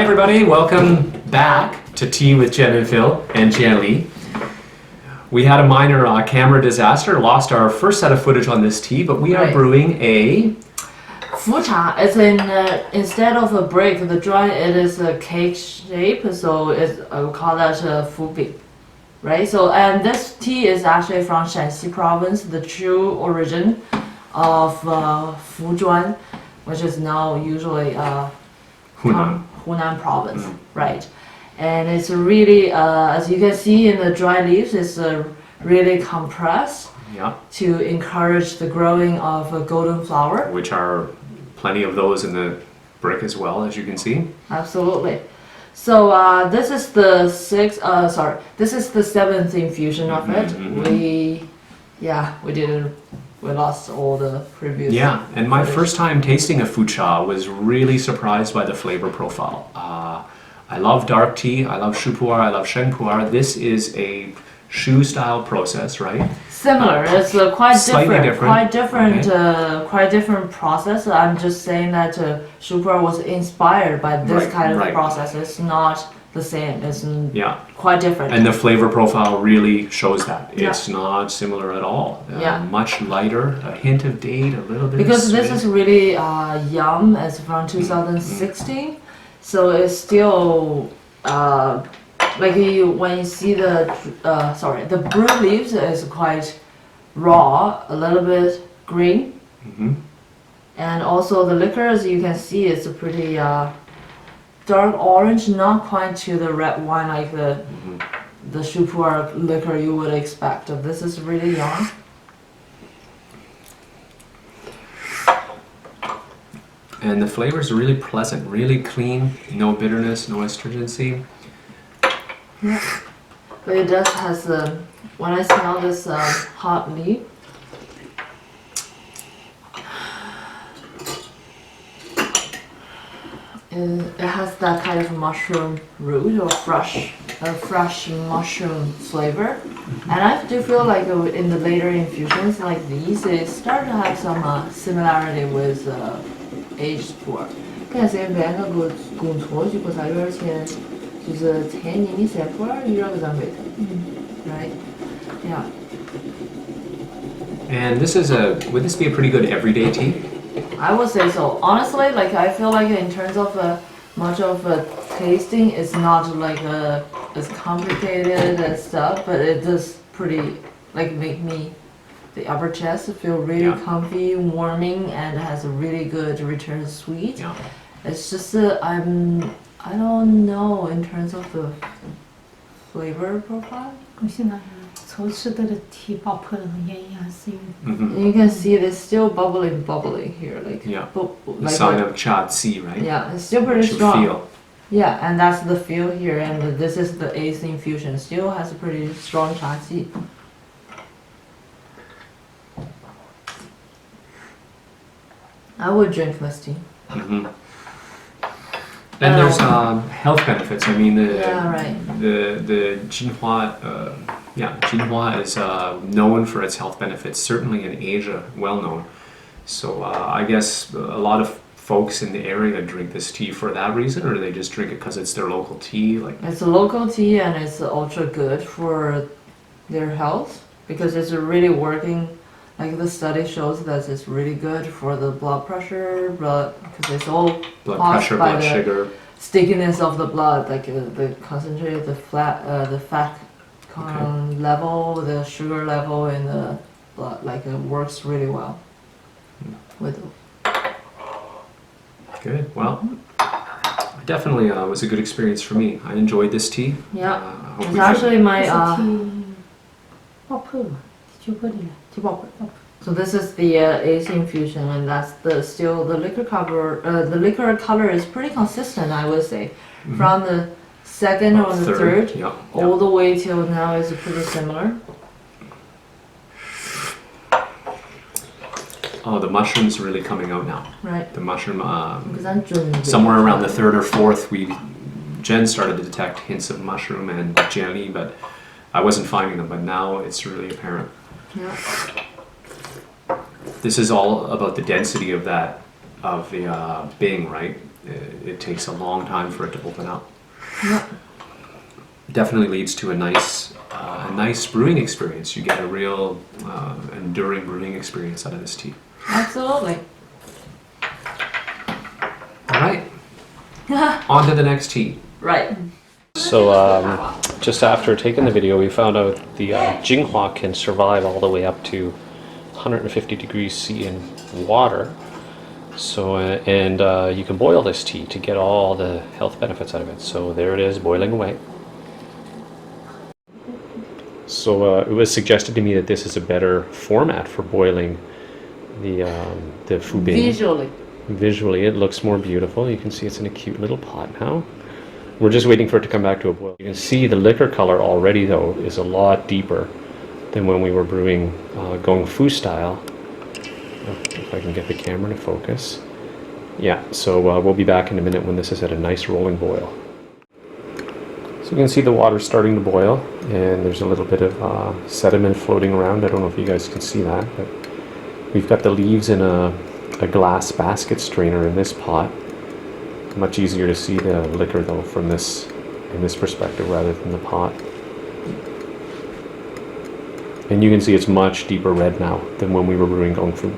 everybody, welcome back to Tea with Jen and Phil and Jianli. We had a minor camera disaster, lost our first set of footage on this tea, but we are brewing a... Fucha. It's in, instead of a brick, the dry, it is a cake shape, so it's, I would call that a fubi. Right, so, and this tea is actually from Shanxi Province, the true origin of Fujuan, which is now usually Hunan Province, right? And it's really, as you can see in the dry leaves, it's really compressed to encourage the growing of a golden flower. Which are plenty of those in the brick as well, as you can see. Absolutely. So this is the this is the seventh infusion of it. We lost all the previous. Yeah, and my first time tasting a fucha was really surprised by the flavor profile. I love dark tea, I love shu pu'er, I love sheng pu'er. This is a shu style process, right? Similar. It's quite different. Quite different Okay. process. I'm just saying that shu pu'er was inspired by this kind of process. It's not the same. It's quite different. And the flavor profile really shows that. It's not similar at all. Much lighter, a hint of date, a little bit because of this is really young. It's from 2016, so it's still like when you see the brew leaves is quite raw, a little bit green, and also the liquor, as you can see, it's a pretty dark orange, not quite to the red wine like the shu pu'er liquor you would expect. This is really young. And the flavors are really pleasant, really clean, no bitterness, no astringency. Yeah, but it does has when I smell this hot leaf, it has that kind of mushroom root or fresh mushroom flavor, and I do feel like in the later infusions like these, it start to have some similarity with aged pu'er. 就是前年的色普洱有点搿种味道，right? Yeah. And this is would this be a pretty good everyday tea? I would say so. Honestly, like I feel like in terms of much of tasting, it's not like as complicated as stuff, but it does pretty like make me the upper chest feel really comfy, warming, and has a really good return sweet. Yeah. It's just I don't know in terms of the flavor profile. You can see it's still bubbling here, like the sign of cha tea, right? Yeah, it's still pretty strong. Feel. Yeah, and that's the feel here, and this is the eighth infusion. Still has a pretty strong cha tea. I would drink this tea. And there's health benefits. I mean, the Jinhua, Jinhua is known for its health benefits. Certainly in Asia, well known. So I guess a lot of folks in the area drink this tea for that reason, or do they just drink it because it's their local tea? Like it's a local tea, and it's ultra good for their health because it's really working. Like the study shows that it's really good for the blood pressure, because it's all caused by the sugar, stickiness of the blood, like the concentrated, the fat level, the sugar level in the blood, like it works really well with. Good. Well, definitely was a good experience for me. I enjoyed this tea. Yeah, it's actually my. So this is the eighth infusion, and that's still the liquor cover. The liquor color is pretty consistent, I would say, from the second or the third, all the way till now is pretty similar. Oh, the mushroom's really coming out now. Right. The mushroom. Somewhere around the third or fourth, Jen started to detect hints of mushroom and Jianli, but I wasn't finding them. But now it's really apparent. Yeah. This is all about the density of the Bing, right? it takes a long time for it to open up. Yeah. Definitely leads to a nice brewing experience. You get a real enduring brewing experience out of this tea. Absolutely. All right, on to the next tea. Right. So just after taking the video, we found out the Jinghua can survive all the way up to 150 degrees C in water. So you can boil this tea to get all the health benefits out of it. So there it is, boiling away. So it was suggested to me that this is a better format for boiling the fubing. Visually, it looks more beautiful. You can see it's in a cute little pot now. We're just waiting for it to come back to a boil. You can see the liquor color already, though, is a lot deeper than when we were brewing Gong Fu style. If I can get the camera to focus. Yeah, so we'll be back in a minute when this is at a nice rolling boil. So you can see the water starting to boil, and there's a little bit of sediment floating around. I don't know if you guys can see that, but we've got the leaves in a glass basket strainer in this pot. Much easier to see the liquor though from this perspective rather than the pot. And you can see it's much deeper red now than when we were brewing Gong Fu.